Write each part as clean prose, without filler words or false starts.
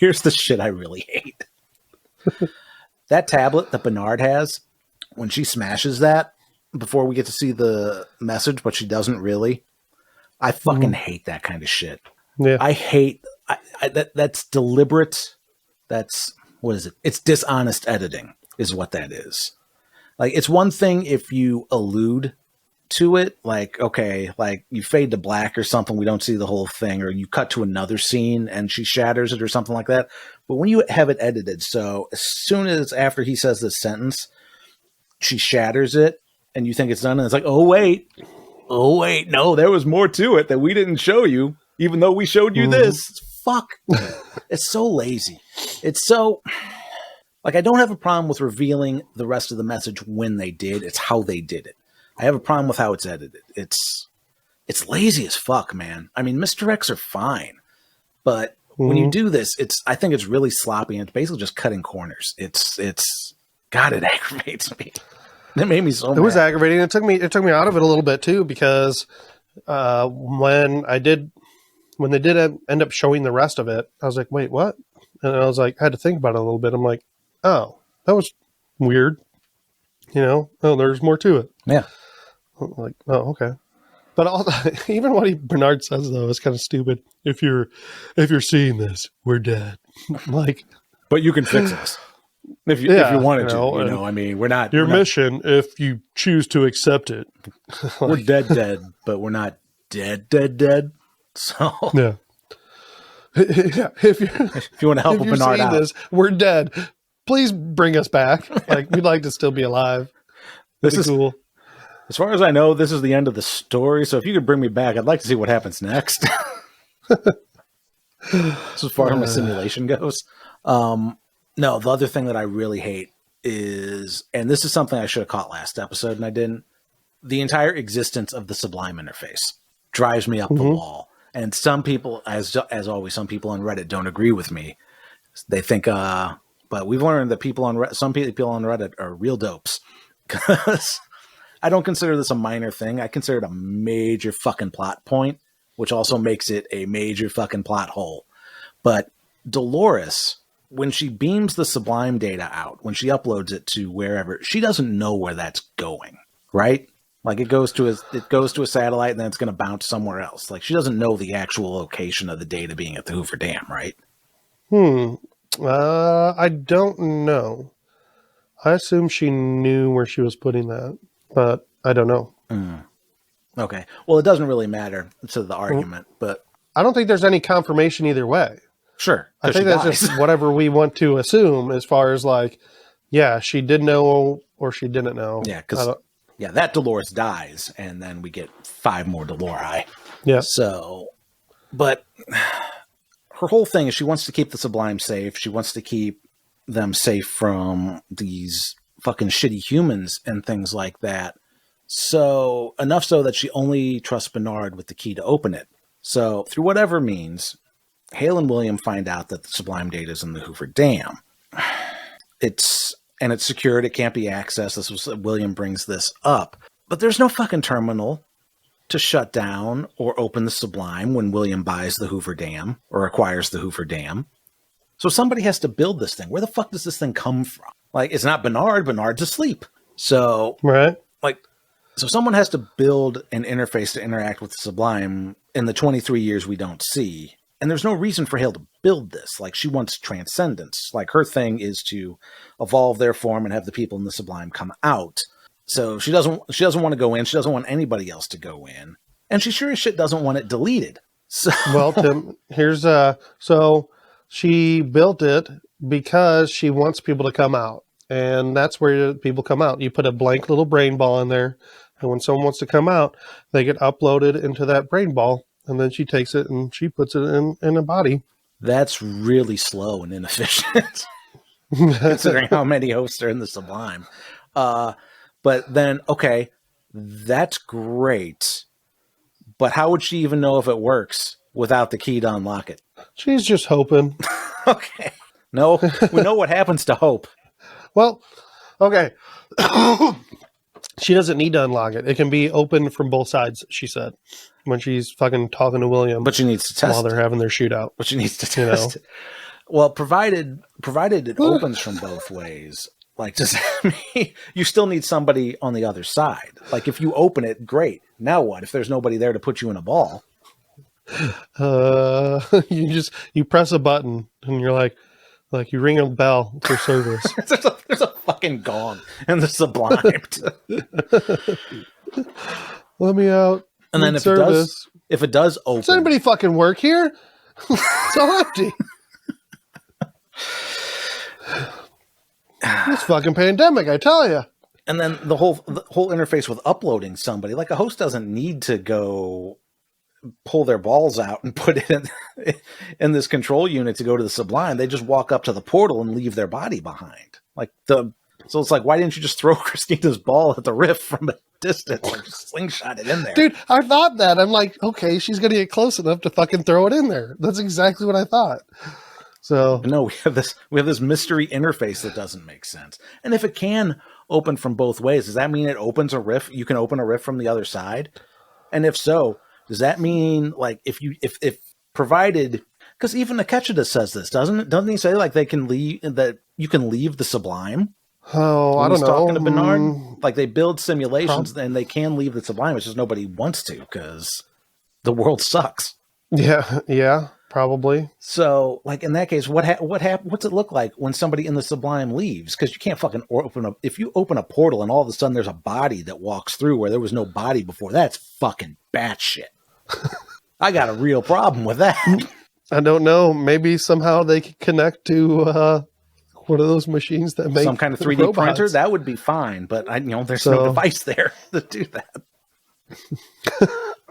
Here's the shit I really hate. That tablet that Bernard has, when she smashes that, before we get to see the message, but she doesn't really, I fucking hate that kind of shit. Yeah. I hate that's deliberate. That's, what is it? It's dishonest editing is what that is. Like, it's one thing if you allude to it, like, okay, like you fade to black or something, we don't see the whole thing, or you cut to another scene and she shatters it or something like that. But when you have it edited, so as soon as after he says this sentence, she shatters it and you think it's done, and it's like, oh wait, no, there was more to it that we didn't show you, even though we showed you this. Fuck. It's so lazy. It's so, like, I don't have a problem with revealing the rest of the message when they did. It's how they did it. I have a problem with how it's edited. It's lazy as fuck, man. I mean, misdirects are fine, but when you do this, I think it's really sloppy, and it's basically just cutting corners. God, it aggravates me. It made me so mad. It was aggravating. It took me out of it a little bit too, because when they did end up showing the rest of it, I was like, wait, what? And I was like, I had to think about it a little bit. I'm like, oh, that was weird. Oh, there's more to it. Yeah. I'm like, oh, okay. But even what Bernard says though is kind of stupid. If you're seeing this, we're dead. Like, but you can fix us if you wanted to. I mean, we're not your mission if you choose to accept it. We're dead, but we're not dead. So yeah. If you want to help Bernard out, this, we're dead. Please bring us back. Like, we'd like to still be alive. This is cool. As far as I know, this is the end of the story. So if you could bring me back, I'd like to see what happens next. As far as my simulation goes. No, the other thing that I really hate is, and this is something I should have caught last episode and I didn't, the entire existence of the Sublime interface drives me up the wall. And some people, as always, some people on Reddit don't agree with me. They think, but we've learned that some people on Reddit are real dopes. Because I don't consider this a minor thing. I consider it a major fucking plot point, which also makes it a major fucking plot hole. But Dolores, when she beams the Sublime data out, when she uploads it to wherever, she doesn't know where that's going, right? Like, it goes to a satellite and then it's going to bounce somewhere else. Like, she doesn't know the actual location of the data being at the Hoover Dam, right? I don't know. I assume she knew where she was putting that, but I don't know. Okay. Well, it doesn't really matter to the argument, but I don't think there's any confirmation either way. Sure. I think that's just whatever we want to assume as far as like, yeah, she did know or she didn't know. Yeah, because that Dolores dies, and then we get 5 more Dolori. Yeah. So, but her whole thing is she wants to keep the Sublime safe. She wants to keep them safe from these fucking shitty humans and things like that. So, enough so that she only trusts Bernard with the key to open it. So, through whatever means, Hale and William find out that the Sublime data is in the Hoover Dam. It's secured. It can't be accessed. William brings this up. But there's no fucking terminal to shut down or open the Sublime when William buys the Hoover Dam or acquires the Hoover Dam. So somebody has to build this thing. Where the fuck does this thing come from? Like, it's not Bernard. Bernard's asleep. So, right. So someone has to build an interface to interact with the Sublime in the 23 years we don't see. And there's no reason for Hale to build this. Like, she wants transcendence. Like, her thing is to evolve their form and have the people in the Sublime come out. So she doesn't want to go in. She doesn't want anybody else to go in. And she sure as shit doesn't want it deleted. So well, Tim, here's so she built it because she wants people to come out. And that's where people come out. You put a blank little brain ball in there. And when someone wants to come out, they get uploaded into that brain ball. And then she takes it and she puts it in a body. That's really slow and inefficient, considering how many hosts are in the Sublime. But then, okay, that's great. But how would she even know if it works without the key to unlock it? She's just hoping. Okay. No, we know what happens to hope. Well, okay. She doesn't need to unlock it. It can be open from both sides, she said, when she's fucking talking to William. But she needs to test while they're having their shootout. But she needs to test it. Well, provided it opens from both ways. Like, does that mean you still need somebody on the other side? Like, if you open it, great. Now what? If there's nobody there to put you in a ball? You press a button and you're like you ring a bell for service. there's a fucking gong in the Sublime. Let me out. And then if it does open, does anybody fucking work here? It's all empty. This fucking pandemic, I tell you. And then the whole interface with uploading somebody, like a host doesn't need to go pull their balls out and put it in this control unit to go to the Sublime. They just walk up to the portal and leave their body behind. So it's like, why didn't you just throw Christina's ball at the rift from a distance or just slingshot it in there? Dude, I thought that. I'm like, okay, she's going to get close enough to fucking throw it in there. That's exactly what I thought. So no, we have this mystery interface that doesn't make sense. And if it can open from both ways, does that mean it opens a rift? You can open a rift from the other side? And if so, does that mean like if provided, because even Akechida says this, doesn't he say like they can leave, that you can leave the Sublime? Oh, I don't know. Talking to Bernard, like they build simulations and they can leave the Sublime. It's just nobody wants to because the world sucks. Yeah, probably. So, like in that case, what's it look like when somebody in the Sublime leaves? Because you can't fucking if you open a portal and all of a sudden there's a body that walks through where there was no body before. That's fucking batshit. I got a real problem with that. I don't know. Maybe somehow they could connect to one of those machines that make some kind of 3D robots. printer. That would be fine, but there's no device there to do that.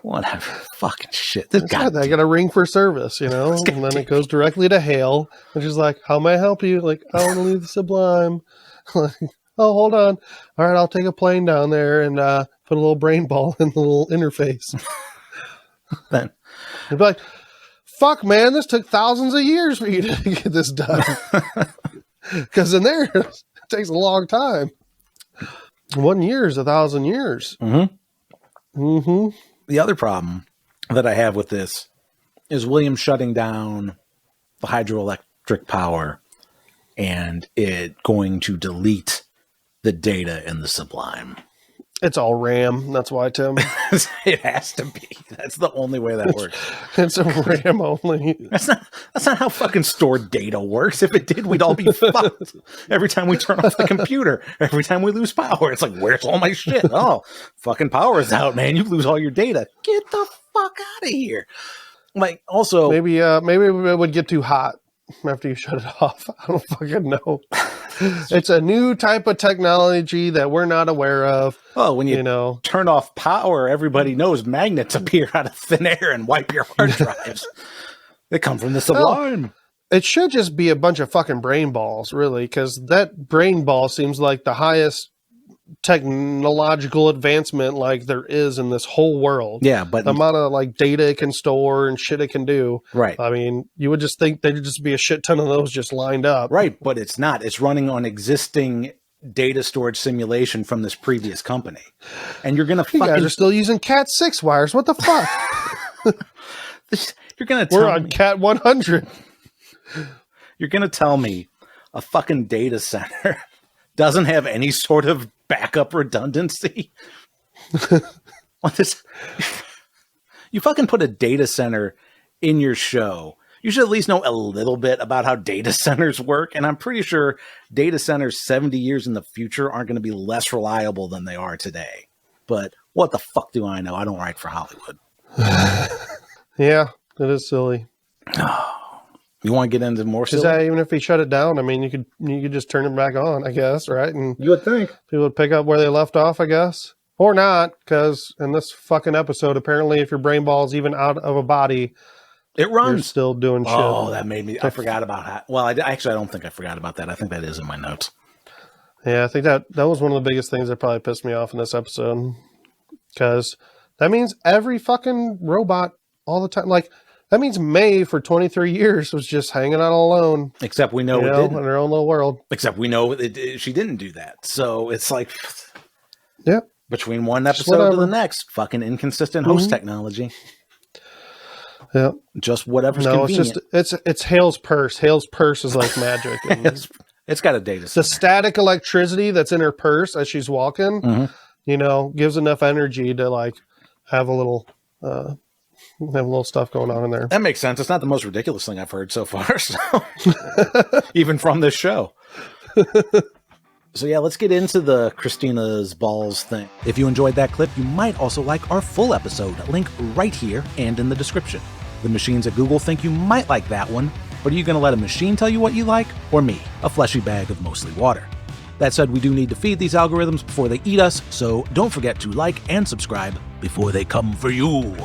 Whatever. Fucking shit. They got a ring for service, and then it goes directly to Hale, and she's like, how may I help you? Like, I want to leave the Sublime. Like, oh, hold on. All right, I'll take a plane down there and put a little brain ball in the little interface. Then they'd be like, fuck, man, this took thousands of years for you to get this done. Because in there, it takes a long time. 1 year is 1,000 years. Mm-hmm. Mm-hmm. The other problem that I have with this is William shutting down the hydroelectric power and it going to delete the data in the Sublime. It's all RAM. That's why, Tim. It has to be. That's the only way that works. It's a RAM only. That's not how fucking stored data works. If it did, we'd all be fucked. Every time we turn off the computer, every time we lose power, it's like, where's all my shit? Oh, fucking power's out, man. You lose all your data. Get the fuck out of here. Like, also, maybe it would get too hot after you shut it off. I don't fucking know. It's a new type of technology that we're not aware of. Oh, when you turn off power, everybody knows magnets appear out of thin air and wipe your hard drives. They come from the Sublime. Well, it should just be a bunch of fucking brain balls, really, because that brain ball seems like the highest technological advancement like there is in this whole world. Yeah, but the amount of like data it can store and shit it can do. Right. I mean, you would just think there'd just be a shit ton of those just lined up. Right, but it's not. It's running on existing data storage simulation from this previous company. And you're gonna You guys are still using Cat 6 wires. What the fuck? You're gonna tell We're on Cat 100. You're gonna tell me a fucking data center doesn't have any sort of backup redundancy? You fucking put a data center in your show. You should at least know a little bit about how data centers work. And I'm pretty sure data centers 70 years in the future aren't going to be less reliable than they are today. But what the fuck do I know? I don't write for Hollywood. Yeah, it is silly. You want to get into more silly? Because even if he shut it down, I mean, you could just turn it back on, I guess, right? And you would think people would pick up where they left off, I guess, or not, because in this fucking episode, apparently, if your brain ball is even out of a body, it runs. You're still doing shit. Oh, that made me. I forgot about that. Well, I don't think I forgot about that. I think that is in my notes. Yeah, I think that was one of the biggest things that probably pissed me off in this episode, because that means every fucking robot all the time, like. That means May for 23 years was just hanging out alone. Except we know it didn't. In her own little world. Except we know she didn't do that. So it's like, yep. Between one episode to the next, fucking inconsistent host technology. Yeah. Just whatever's No, convenient. it's Hale's purse. Hale's purse is like magic. And It's got a data the center. static electricity that's in her purse as she's walking, Mhm. gives enough energy to like have a little stuff going on in there. That makes sense. It's not the most ridiculous thing I've heard so far. So even from this show. So yeah, let's get into the Christina's balls thing. If you enjoyed that clip, you might also like our full episode. Link right here and in the description. The machines at Google think you might like that one, but are you going to let a machine tell you what you like? Or me, a fleshy bag of mostly water? That said, we do need to feed these algorithms before they eat us, so don't forget to like and subscribe before they come for you.